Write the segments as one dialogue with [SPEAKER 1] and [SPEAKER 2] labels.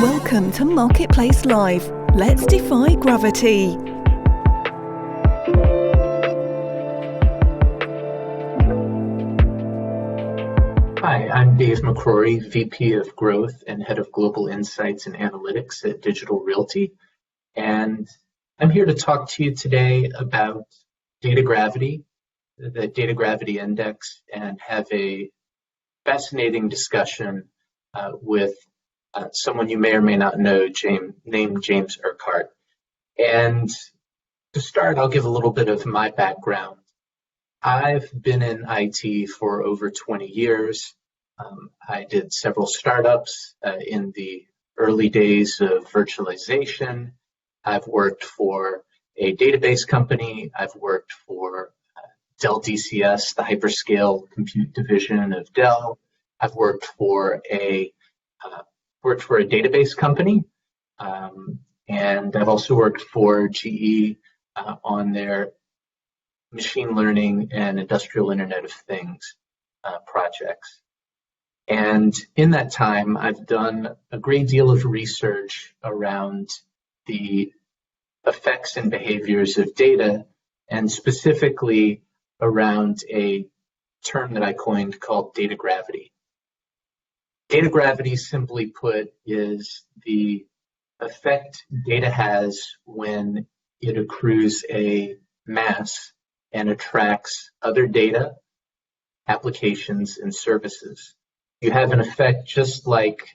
[SPEAKER 1] Welcome to Marketplace Live. Let's defy gravity.
[SPEAKER 2] Hi, I'm Dave McCrory, VP of Growth and Head of Global Insights and Analytics at Digital Realty. And I'm here to talk to you today about data gravity, the data gravity index, and have a fascinating discussion with someone you may or may not know, named James Urquhart. And to start, I'll give a little bit of my background. I've been in IT for over 20 years. I did several startups in the early days of virtualization. I've worked for a database company. I've worked for Dell DCS, the hyperscale compute division of Dell. I've worked for a database company, and I've also worked for GE on their machine learning and industrial Internet of Things projects. And in that time, I've done a great deal of research around the effects and behaviors of data, and specifically around a term that I coined called data gravity. Data gravity, simply put, is the effect data has when it accrues a mass and attracts other data, applications, and services. You have an effect just like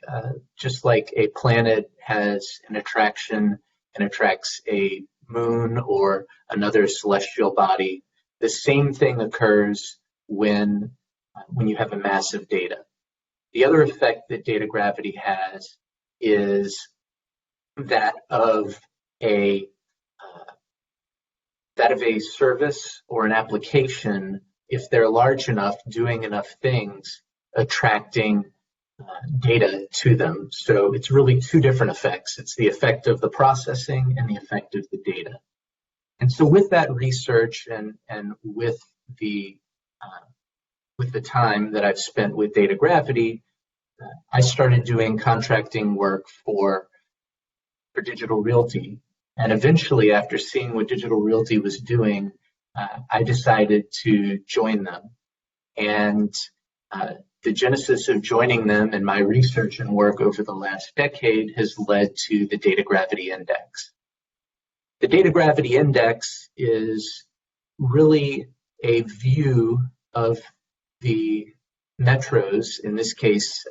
[SPEAKER 2] a planet has an attraction and attracts a moon or another celestial body. The same thing occurs when you have a mass of data. The other effect that data gravity has is that of a service or an application, if they're large enough, doing enough things, attracting data to them. So it's really two different effects. It's the effect of the processing and the effect of the data. And so with that research and with the time that I've spent with data gravity, I started doing contracting work for Digital Realty. And eventually, after seeing what Digital Realty was doing, I decided to join them. And the genesis of joining them and my research and work over the last decade has led to the Data Gravity Index. The Data Gravity Index is really a view of the metros. In this case,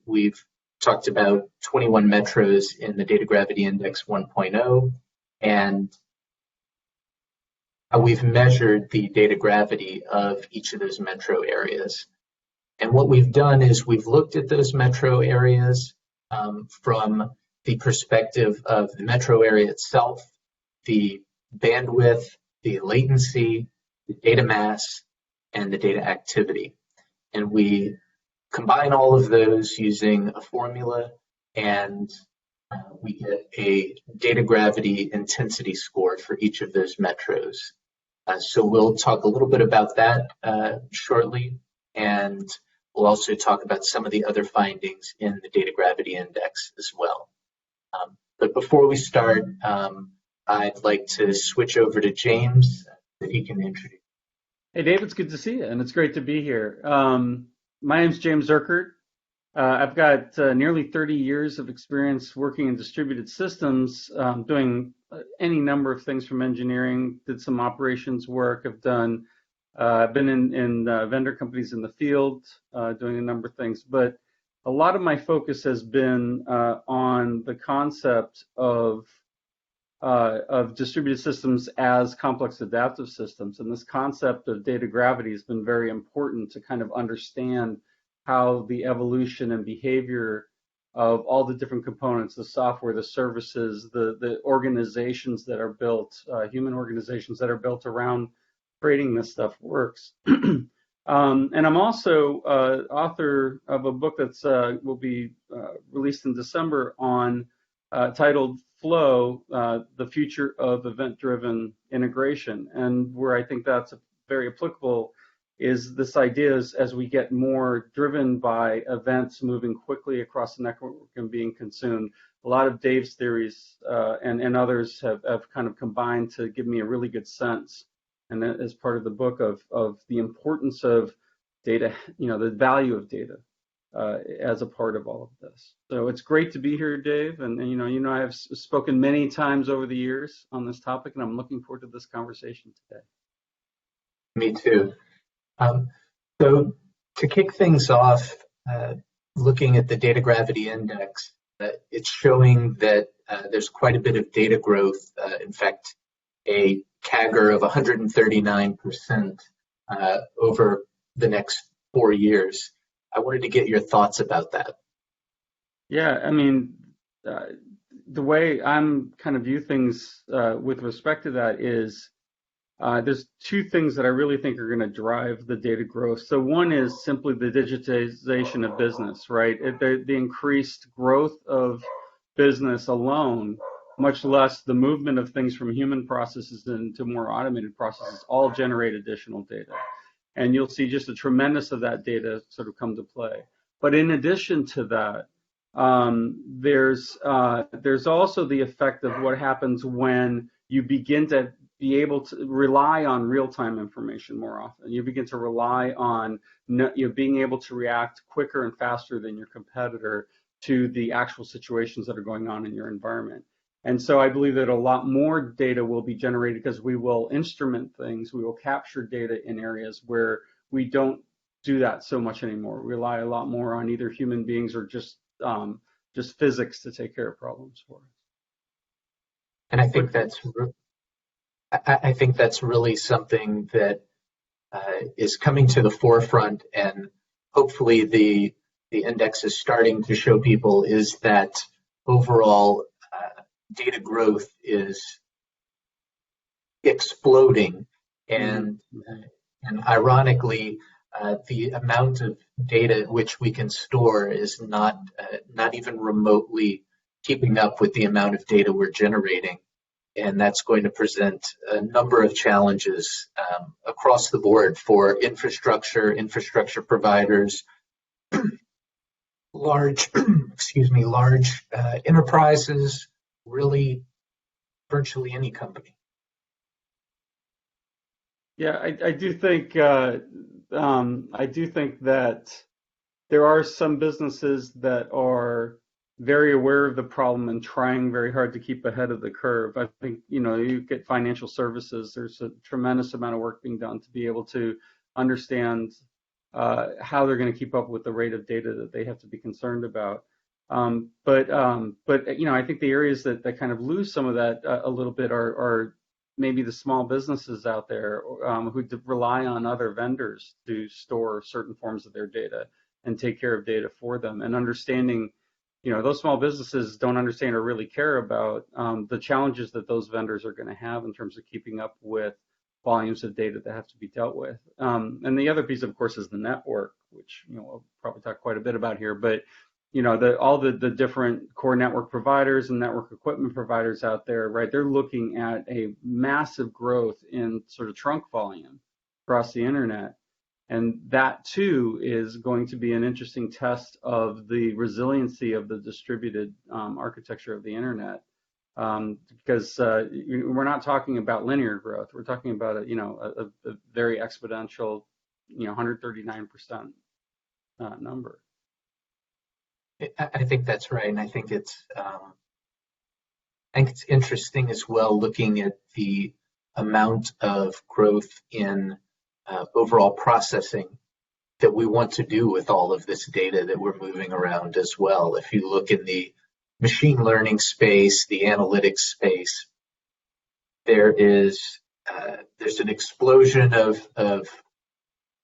[SPEAKER 2] we've talked about 21 metros in the Data Gravity Index 1.0, and we've measured the data gravity of each of those metro areas. And what we've done is we've looked at those metro areas from the perspective of the metro area itself, the bandwidth, the latency, the data mass, and the data activity. And we combine all of those using a formula, and we get a data gravity intensity score for each of those metros. So we'll talk a little bit about that shortly, and we'll also talk about some of the other findings in the Data Gravity Index as well. But before we start, I'd like to switch over to James that he can introduce.
[SPEAKER 3] Hey, Dave, it's good to see you, and it's great to be here. My name's James Urquhart. I've got nearly 30 years of experience working in distributed systems, doing any number of things from engineering, did some operations work. I've been in vendor companies in the field, doing a number of things, but a lot of my focus has been on the concept of distributed systems as complex adaptive systems. And this concept of data gravity has been very important to kind of understand how the evolution and behavior of all the different components, the software, the services, the organizations that are built, human organizations that are built around creating this stuff works. And I'm also author of a book that's will be released in December on titled Flow, the Future of Event-Driven Integration, and where I think that's very applicable is this idea is as we get more driven by events moving quickly across the network and being consumed, a lot of Dave's theories and others have kind of combined to give me a really good sense, and that is part of the book of the importance of data, the value of data as a part of all of this. So it's great to be here, Dave, and I have spoken many times over the years on this topic, and I'm looking forward to this conversation today.
[SPEAKER 2] Me too. So to kick things off, looking at the data gravity index, it's showing that there's quite a bit of data growth. In fact, a CAGR of 139% over the next 4 years. I wanted to get your thoughts about that.
[SPEAKER 3] Yeah, I mean, the way I'm kind of view things with respect to that is there's two things that I really think are going to drive the data growth. So one is simply the digitization of business, right? The increased growth of business alone, much less the movement of things from human processes into more automated processes, all generate additional data. And you'll see just a tremendous of that data sort of come to play. But in addition to that, there's also the effect of what happens when you begin to be able to rely on real-time information more often. You begin to rely on being able to react quicker and faster than your competitor to the actual situations that are going on in your environment. And so I believe that a lot more data will be generated because we will instrument things, we will capture data in areas where we don't do that so much anymore. We rely a lot more on either human beings or just physics to take care of problems for us.
[SPEAKER 2] And I think that's really something that is coming to the forefront, and hopefully the index is starting to show people is that overall data growth is exploding, and ironically, the amount of data which we can store is not even remotely keeping up with the amount of data we're generating, and that's going to present a number of challenges across the board for infrastructure providers, large enterprises, really virtually any company.
[SPEAKER 3] Yeah, I do think that there are some businesses that are very aware of the problem and trying very hard to keep ahead of the curve. I think, you get financial services, there's a tremendous amount of work being done to be able to understand how they're going to keep up with the rate of data that they have to be concerned about. But I think the areas that kind of lose some of that a little bit are maybe the small businesses out there who rely on other vendors to store certain forms of their data and take care of data for them, and understanding, those small businesses don't understand or really care about the challenges that those vendors are going to have in terms of keeping up with volumes of data that have to be dealt with. And the other piece, of course, is the network, which we'll probably talk quite a bit about here. But all the different core network providers and network equipment providers out there, right? They're looking at a massive growth in sort of trunk volume across the internet. And that too is going to be an interesting test of the resiliency of the distributed architecture of the internet, because we're not talking about linear growth. We're talking about a very exponential, 139% number.
[SPEAKER 2] I think that's right, and I think it's interesting as well, looking at the amount of growth in overall processing that we want to do with all of this data that we're moving around as well. If you look in the machine learning space, the analytics space, there's an explosion of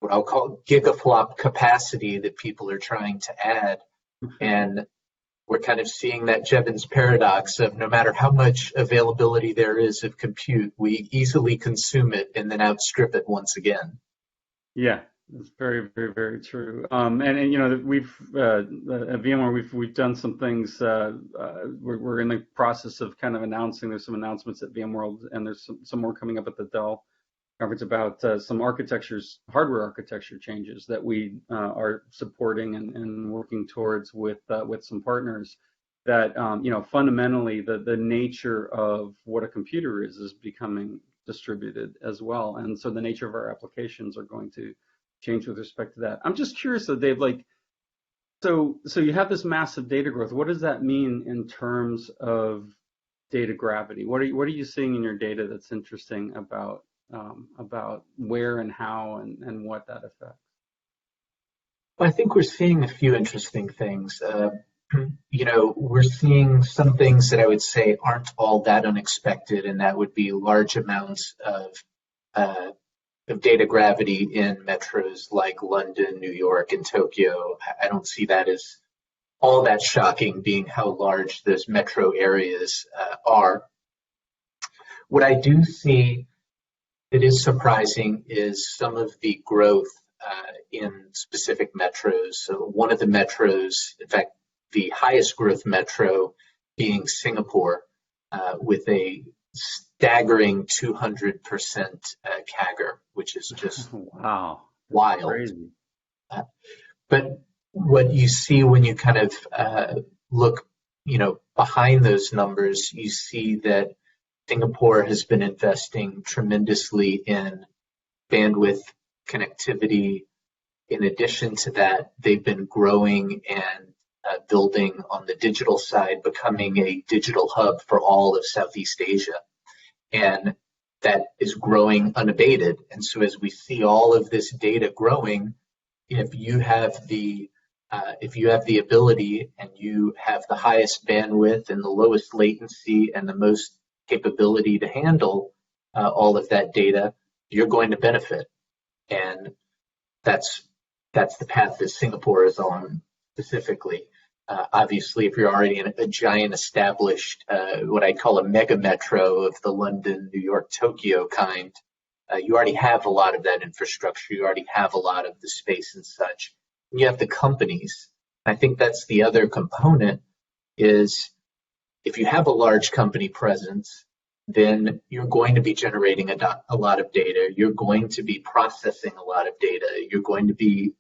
[SPEAKER 2] what I'll call gigaflop capacity that people are trying to add. And we're kind of seeing that Jevons paradox of no matter how much availability there is of compute, we easily consume it and then outstrip it once again.
[SPEAKER 3] Yeah, that's very, very, very true. And we've at VMware we've done some things. We're in the process of kind of announcing. There's some announcements at VMworld, and there's some more coming up at the Dell conference about some hardware architecture changes that we are supporting and working towards with some partners. That fundamentally the nature of what a computer is becoming distributed as well, and so the nature of our applications are going to change with respect to that. I'm just curious though, Dave, so you have this massive data growth. What does that mean in terms of data gravity? What are you seeing in your data that's interesting about where and how and what that affects?
[SPEAKER 2] Well, I think we're seeing a few interesting things. We're seeing some things that I would say aren't all that unexpected, and that would be large amounts of data gravity in metros like London, New York, and Tokyo. I don't see that as all that shocking, being how large those metro areas are. What I do see that is surprising is some of the growth in specific metros. So one of the metros, in fact, the highest growth metro being Singapore, with a staggering 200% CAGR, which is just
[SPEAKER 3] wow,
[SPEAKER 2] wild.
[SPEAKER 3] Crazy.
[SPEAKER 2] But what you see when you kind of look, behind those numbers, you see that Singapore has been investing tremendously in bandwidth connectivity. In addition to that, they've been growing and building on the digital side, becoming a digital hub for all of Southeast Asia. And that is growing unabated. And so as we see all of this data growing, if you have the ability and you have the highest bandwidth and the lowest latency and the most capability to handle all of that data, you're going to benefit. And that's the path that Singapore is on specifically. Obviously, if you're already in a giant established, what I call a mega metro of the London, New York, Tokyo kind, you already have a lot of that infrastructure. You already have a lot of the space and such. And you have the companies. I think that's the other component is if you have a large company presence, then you're going to be generating a lot of data. You're going to be processing a lot of data. You're going to be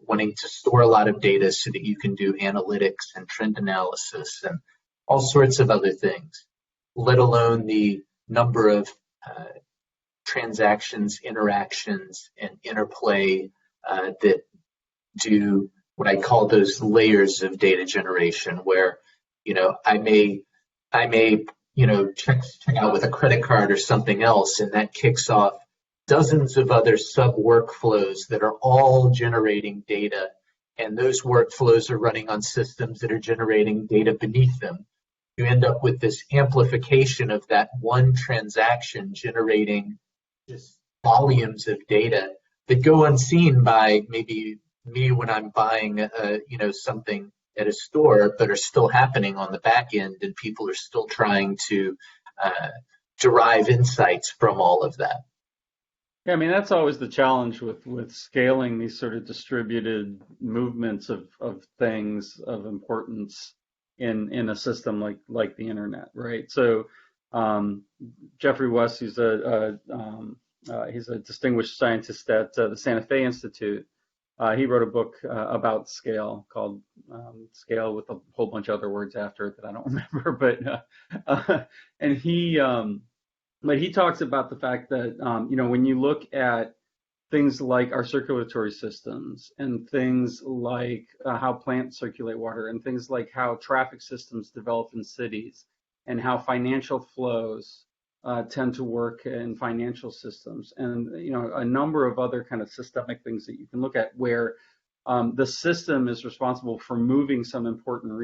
[SPEAKER 2] wanting to store a lot of data so that you can do analytics and trend analysis and all sorts of other things, let alone the number of transactions, interactions, and interplay that do what I call those layers of data generation, where I may check out with a credit card or something else, and that kicks off dozens of other sub workflows that are all generating data, and those workflows are running on systems that are generating data beneath them. You end up with this amplification of that one transaction generating just volumes of data that go unseen by maybe me when I'm buying something at a store, but are still happening on the back end, and people are still trying to derive insights from all of that.
[SPEAKER 3] Yeah, I mean, that's always the challenge with scaling these sort of distributed movements of things of importance in a system like the internet, right? So Jeffrey West, he's a distinguished scientist at the Santa Fe Institute. He wrote a book about scale called Scale, with a whole bunch of other words after it that I don't remember, but he talks about the fact that when you look at things like our circulatory systems and things like how plants circulate water and things like how traffic systems develop in cities and how financial flows tend to work in financial systems, and a number of other kind of systemic things that you can look at where the system is responsible for moving some important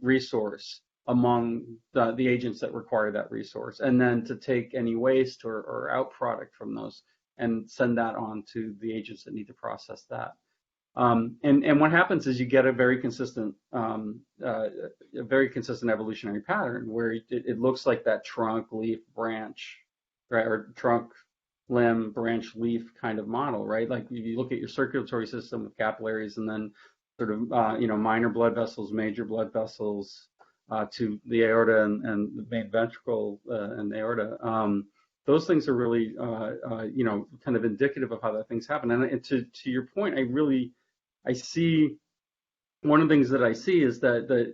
[SPEAKER 3] resource among the agents that require that resource, and then to take any waste or out product from those and send that on to the agents that need to process that. And what happens is you get a very consistent evolutionary pattern where it looks like that trunk, leaf, branch, right, or trunk, limb, branch, leaf kind of model, right? Like you look at your circulatory system with capillaries, and then sort of minor blood vessels, major blood vessels to the aorta and the main ventricle and the aorta. those things are really, kind of indicative of how that things happen. And to your point, I see, one of the things that I see is that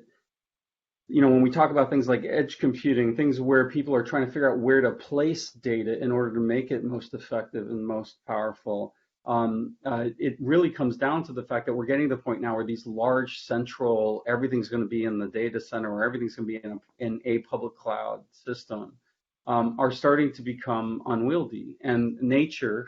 [SPEAKER 3] when we talk about things like edge computing, things where people are trying to figure out where to place data in order to make it most effective and most powerful, it really comes down to the fact that we're getting to the point now where these large central, everything's going to be in the data center, or everything's going to be in a public cloud system, are starting to become unwieldy. And nature,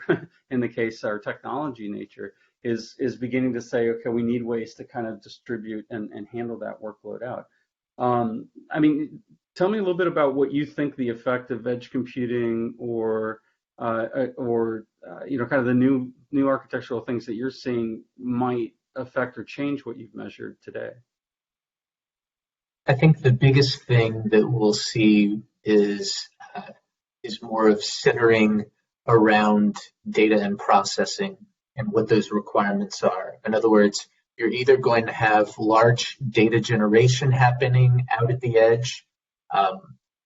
[SPEAKER 3] in the case, our technology nature, is beginning to say, okay, we need ways to kind of distribute and handle that workload out. Tell me a little bit about what you think the effect of edge computing or kind of the new architectural things that you're seeing might affect or change what you've measured today.
[SPEAKER 2] I think the biggest thing that we'll see is more of centering around data and processing and what those requirements are. In other words, you're either going to have large data generation happening out at the edge,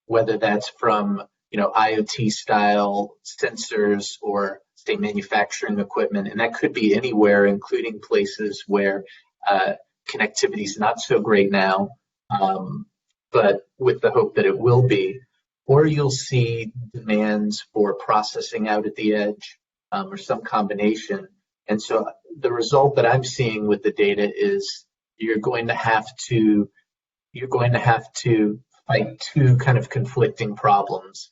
[SPEAKER 2] whether that's from IoT style sensors or say manufacturing equipment, and that could be anywhere, including places where connectivity is not so great now, but with the hope that it will be. Or you'll see demands for processing out at the edge, or some combination. And so the result that I'm seeing with the data is you're going to have to fight two kind of conflicting problems.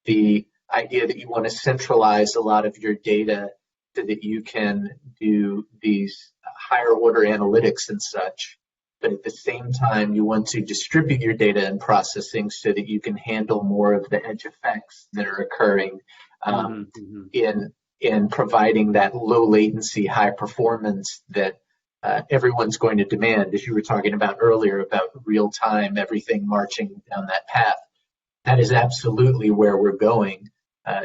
[SPEAKER 2] The idea that you want to centralize a lot of your data so that you can do these higher order analytics and such, but at the same time you want to distribute your data and processing so that you can handle more of the edge effects that are occurring in providing that low latency, high performance that everyone's going to demand, as you were talking about earlier about real time, everything marching down that path. That is absolutely where we're going.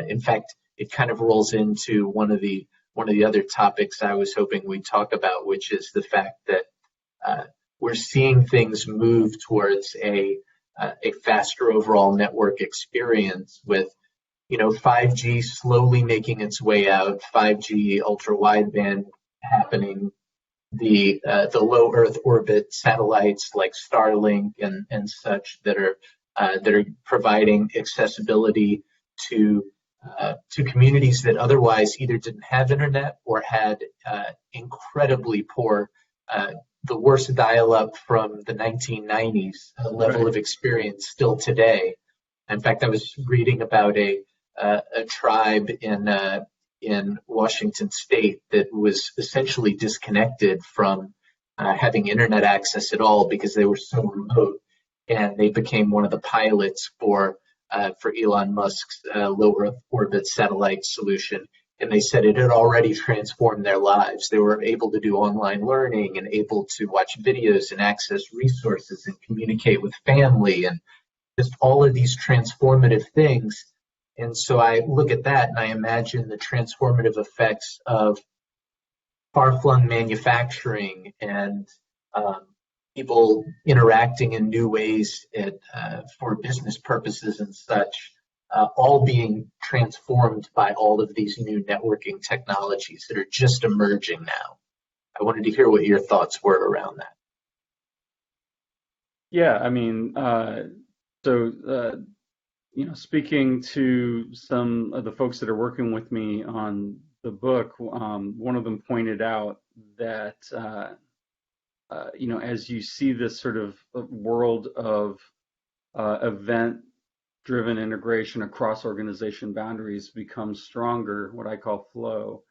[SPEAKER 2] In fact, it kind of rolls into one of the other topics I was hoping we'd talk about, which is the fact that we're seeing things move towards a faster overall network experience with 5G slowly making its way out, 5G ultra wideband happening, the low Earth orbit satellites like Starlink and such that are providing accessibility to communities that otherwise either didn't have internet or had incredibly poor, the worst dial-up from the 1990s level of experience still today. In fact, I was reading about a tribe in Washington State that was essentially disconnected from having internet access at all because they were so remote, and they became one of the pilots for Elon Musk's low Earth orbit satellite solution. And they said it had already transformed their lives. They were able to do online learning and able to watch videos and access resources and communicate with family and just all of these transformative things. And so I look at that and I imagine the transformative effects of far-flung manufacturing and people interacting in new ways for business purposes and such, all being transformed by all of these new networking technologies that are just emerging now. I wanted to hear what your thoughts were around that.
[SPEAKER 3] Yeah, speaking to some of the folks that are working with me on the book, one of them pointed out that, as you see this sort of world of event-driven integration across organization boundaries become stronger, what I call flow,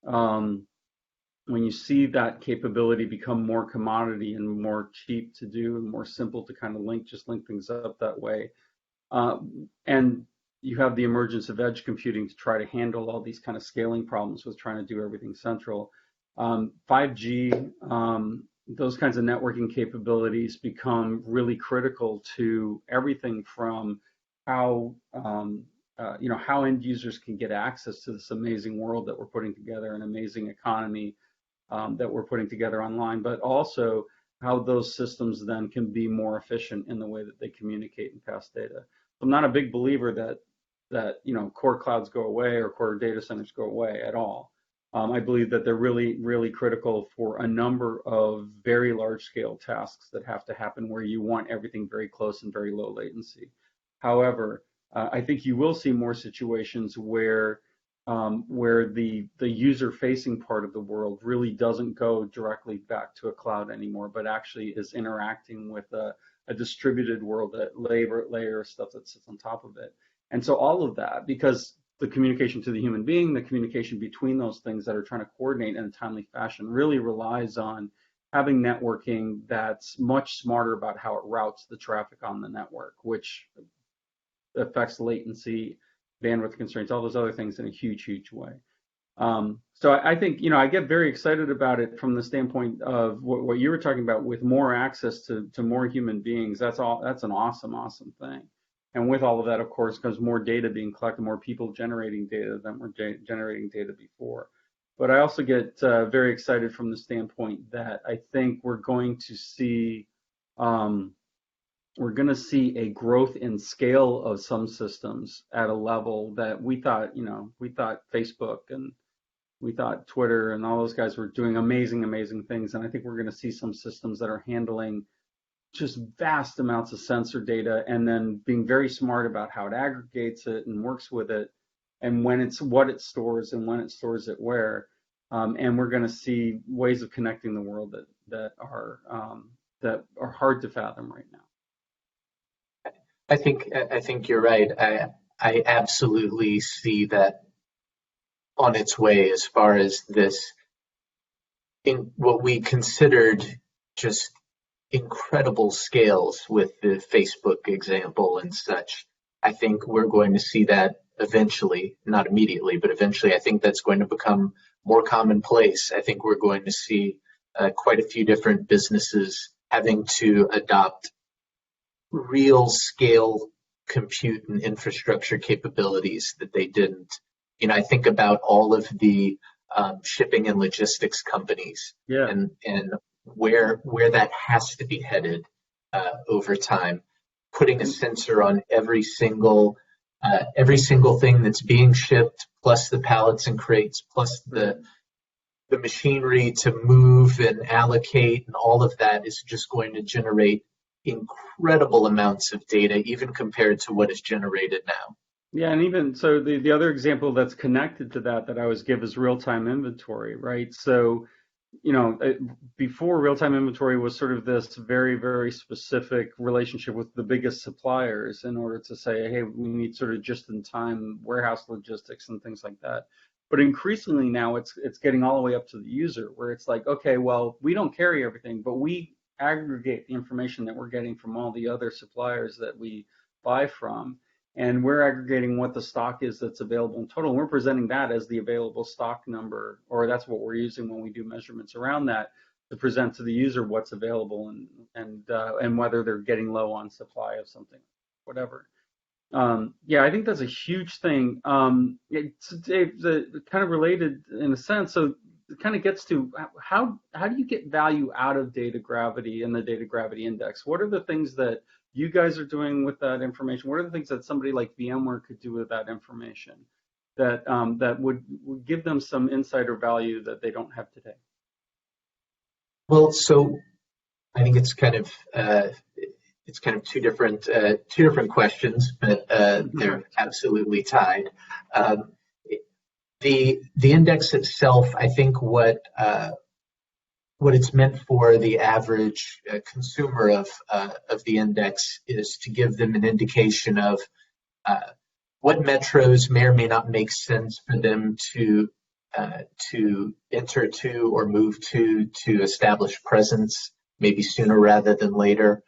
[SPEAKER 3] when you see that capability become more commodity and more cheap to do and more simple to kind of link things up that way, and you have the emergence of edge computing to try to handle all these kind of scaling problems with trying to do everything central. 5G, those kinds of networking capabilities become really critical to everything from how end users can get access to this amazing world that we're putting together, an amazing economy that we're putting together online, but also how those systems then can be more efficient in the way that they communicate and pass data. I'm not a big believer that that core clouds go away or core data centers go away at all. I believe that they're really, really critical for a number of very large scale tasks that have to happen where you want everything very close and very low latency. However, I think you will see more situations where the user facing part of the world really doesn't go directly back to a cloud anymore, but actually is interacting with a distributed world, that layer of stuff that sits on top of it. And so all of that, because the communication to the human being, the communication between those things that are trying to coordinate in a timely fashion really relies on having networking that's much smarter about how it routes the traffic on the network, which affects latency, bandwidth constraints, all those other things in a huge, huge way. So I think, I get very excited about it from the standpoint of what you were talking about, with more access to more human beings. That's an awesome, awesome thing. And with all of that, of course, comes more data being collected, more people generating data than were generating data before. But I also get very excited from the standpoint that I think we're going to see a growth in scale of some systems at a level that we thought Facebook and we thought Twitter and all those guys were doing amazing, amazing things. And I think we're going to see some systems that are handling just vast amounts of sensor data and then being very smart about how it aggregates it and works with it, and what it stores and when it stores it where. And we're going to see ways of connecting the world that are hard to fathom right now.
[SPEAKER 2] I think you're right. I absolutely see that on its way, as far as this, in what we considered just incredible scales with the Facebook example and such. I think we're going to see that eventually, not immediately, but eventually. I think that's going to become more commonplace. I think we're going to see quite a few different businesses having to adopt real scale compute and infrastructure capabilities that they didn't. I think about all of the shipping and logistics companies, and where that has to be headed over time. Putting a sensor on every single thing that's being shipped, plus the pallets and crates, plus the machinery to move and allocate, and all of that is just going to generate incredible amounts of data, even compared to what is generated now.
[SPEAKER 3] Yeah, and even so, the other example that's connected to that I always give is real-time inventory, right? So, before real-time inventory was sort of this very, very specific relationship with the biggest suppliers in order to say, hey, we need sort of just-in-time warehouse logistics and things like that. But increasingly now it's getting all the way up to the user, where it's like, okay, well, we don't carry everything, but we aggregate the information that we're getting from all the other suppliers that we buy from. And we're aggregating what the stock is that's available in total. And we're presenting that as the available stock number, or that's what we're using when we do measurements around that, to present to the user what's available and whether they're getting low on supply of something, whatever. I think that's a huge thing. It's kind of related in a sense. So it kind of gets to how do you get value out of data gravity and the data gravity index? What are the things that you guys are doing with that information? What are the things that somebody like VMware could do with that information that would give them some insight or value that they don't have today?
[SPEAKER 2] Well, so I think it's kind of two different questions, but they're absolutely tied. The index itself, I think what it's meant for the average consumer of the index is to give them an indication of what metros may or may not make sense for them to enter to or move to establish presence, maybe sooner rather than later.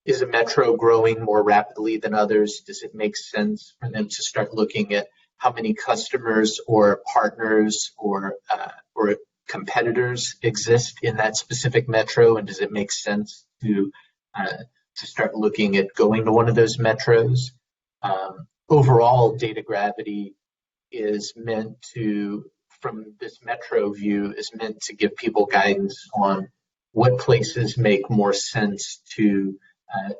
[SPEAKER 2] Is a metro growing more rapidly than others? Does it make sense for them to start looking at how many customers or partners or competitors exist in that specific metro, and does it make sense to start looking at going to one of those metros? Overall, data gravity is meant to, from this metro view, is meant to give people guidance on what places make more sense to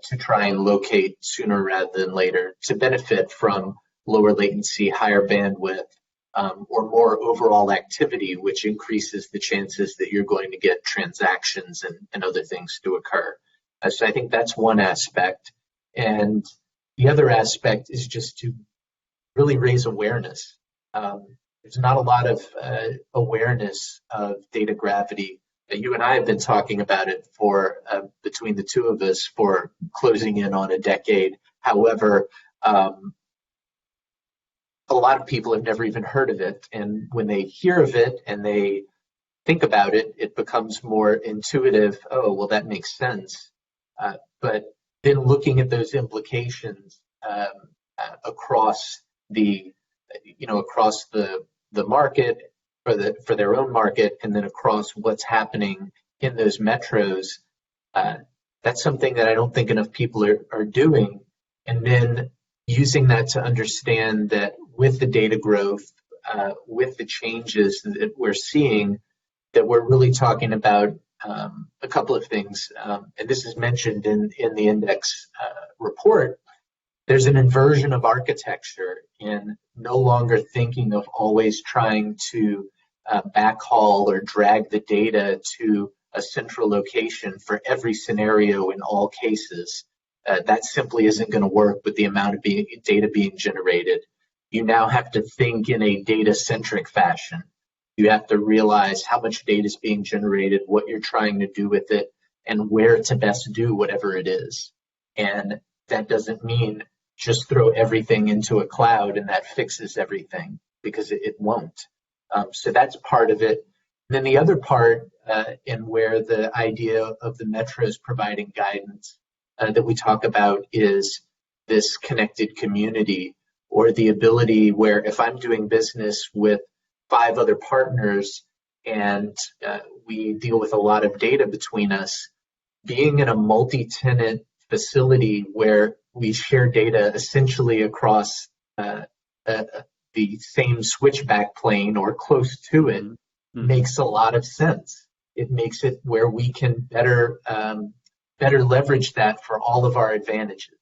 [SPEAKER 2] to try and locate sooner rather than later to benefit from lower latency, higher bandwidth, or more overall activity, which increases the chances that you're going to get transactions and other things to occur. So I think that's one aspect. And the other aspect is just to really raise awareness. There's not a lot of awareness of data gravity. You and I have been talking about it for, between the two of us, for closing in on a decade. However, a lot of people have never even heard of it. And when they hear of it and they think about it, it becomes more intuitive. Oh, well, that makes sense. But then looking at those implications across the, across the market for their own market, and then across what's happening in those metros, that's something that I don't think enough people are doing. And then using that to understand that with the data growth, with the changes that we're seeing, that we're really talking about a couple of things. And this is mentioned in the index report. There's an inversion of architecture in no longer thinking of always trying to backhaul or drag the data to a central location for every scenario in all cases. That simply isn't going to work with the amount of data being generated. You now have to think in a data-centric fashion. You have to realize how much data is being generated, what you're trying to do with it, and where to best do whatever it is. And that doesn't mean just throw everything into a cloud and that fixes everything, because it won't. So that's part of it. And then the other part, and where the idea of the metros providing guidance that we talk about, is this connected community, or the ability where if I'm doing business with 5 other partners and we deal with a lot of data between us, being in a multi-tenant facility where we share data essentially across the same switchback plane or close to it, makes a lot of sense. It makes it where we can better leverage that for all of our advantages.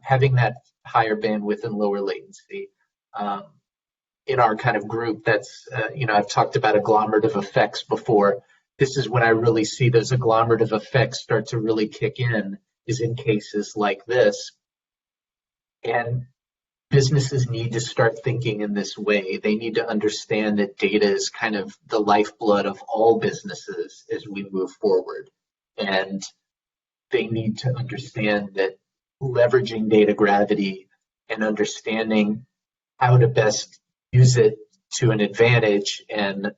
[SPEAKER 2] Having that higher bandwidth and lower latency. In our kind of group, that's, I've talked about agglomerative effects before. This is when I really see those agglomerative effects start to really kick in, is in cases like this. And businesses need to start thinking in this way. They need to understand that data is kind of the lifeblood of all businesses as we move forward. And they need to understand that leveraging data gravity and understanding how to best use it to an advantage and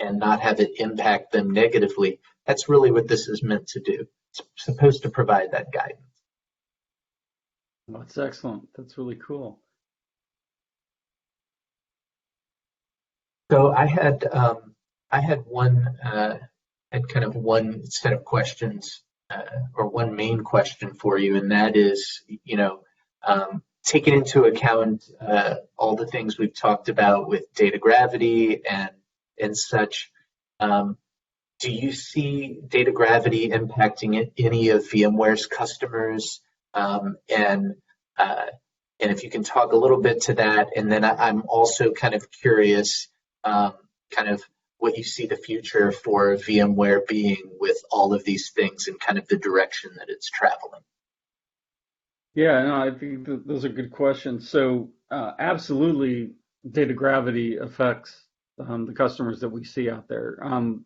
[SPEAKER 2] not have it impact them negatively. That's really what this is meant to do. It's supposed to provide that guidance.
[SPEAKER 3] That's excellent. That's really cool.
[SPEAKER 2] So I had kind of one set of questions, or one main question for you, and that is, taking into account all the things we've talked about with data gravity and such, do you see data gravity impacting any of VMware's customers? And if you can talk a little bit to that, and then I'm also kind of curious, kind of what you see the future for VMware being with all of these things and kind of the direction that it's traveling.
[SPEAKER 3] Yeah, no, I think those are good questions. So absolutely, data gravity affects the customers that we see out there.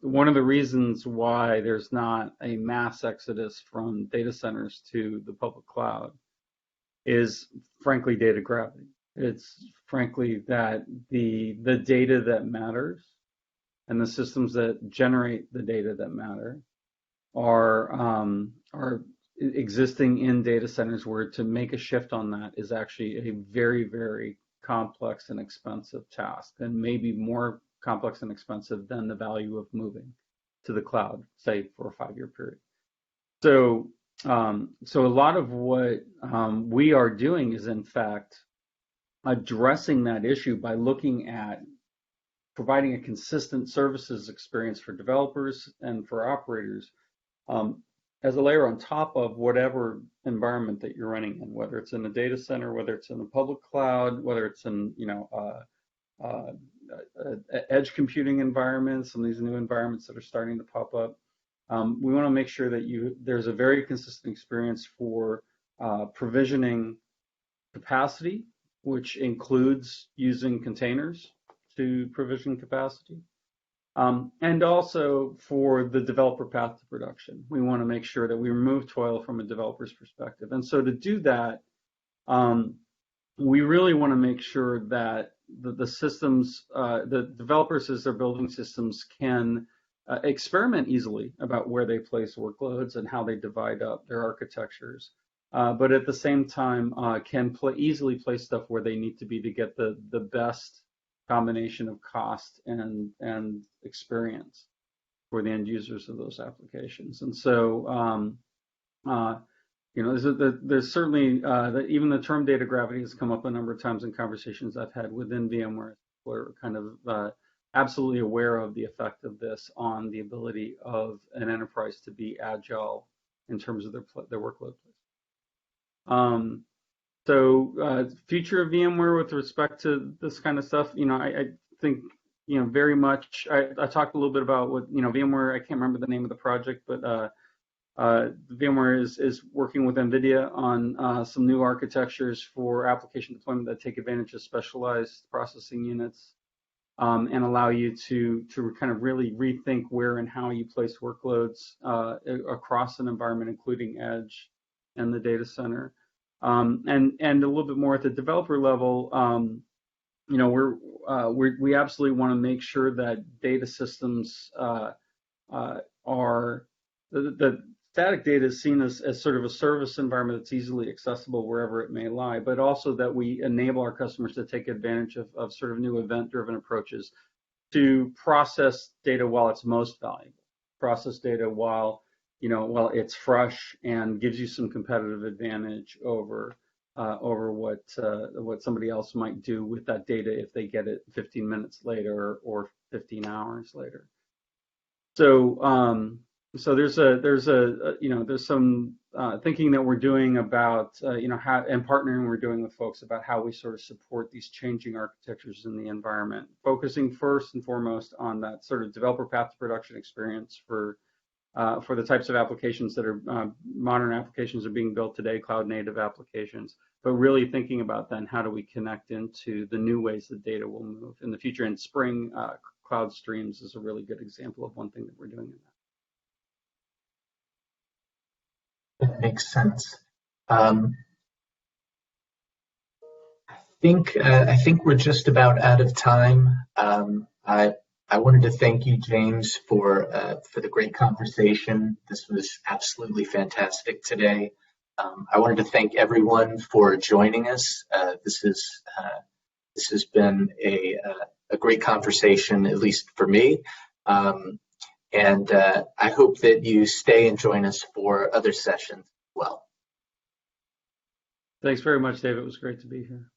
[SPEAKER 3] One of the reasons why there's not a mass exodus from data centers to the public cloud is frankly data gravity. It's frankly that the data that matters and the systems that generate the data that matter are existing in data centers, where to make a shift on that is actually a very, very complex and expensive task, and maybe more complex and expensive than the value of moving to the cloud, say for a 5-year period. So a lot of what we are doing is in fact addressing that issue by looking at providing a consistent services experience for developers and for operators, as a layer on top of whatever environment that you're running in, whether it's in a data center, whether it's in the public cloud, whether it's in edge computing environments, some of these new environments that are starting to pop up. We want to make sure that there's a very consistent experience for provisioning capacity, which includes using containers to provision capacity. And also for the developer path to production. We want to make sure that we remove toil from a developer's perspective. And so to do that, we really want to make sure that the systems, the developers as they're building systems can experiment easily about where they place workloads and how they divide up their architectures. But at the same time, can easily place stuff where they need to be to get the best combination of cost and experience for the end users of those applications. And so, there's certainly, even the term data gravity has come up a number of times in conversations I've had within VMware. We're kind of absolutely aware of the effect of this on the ability of an enterprise to be agile in terms of their workload. So future of VMware with respect to this kind of stuff, I think, very much, I talked a little bit about what, VMware, I can't remember the name of the project, but VMware is working with NVIDIA on some new architectures for application deployment that take advantage of specialized processing units and allow you to kind of really rethink where and how you place workloads across an environment, including edge and the data center. And a little bit more at the developer level, we absolutely want to make sure that data systems are the static data is seen as sort of a service environment that's easily accessible wherever it may lie, but also that we enable our customers to take advantage of sort of new event-driven approaches to process data while it's most valuable, process data while it's fresh and gives you some competitive advantage over what somebody else might do with that data if they get it 15 minutes later or 15 hours later. So so there's some thinking that we're doing about how, and partnering we're doing with folks about how we sort of support these changing architectures in the environment, focusing first and foremost on that sort of developer path to production experience for the types of applications that are modern applications are being built today, cloud native applications, but really thinking about then how do we connect into the new ways that data will move in the future. And Spring Cloud Streams is a really good example of one thing that we're doing in that.
[SPEAKER 2] That makes sense. I think we're just about out of time. I wanted to thank you, James, for the great conversation. This was absolutely fantastic today. I wanted to thank everyone for joining us. This has been a great conversation, at least for me. And I hope that you stay and join us for other sessions as well.
[SPEAKER 3] Thanks very much, Dave. It was great to be here.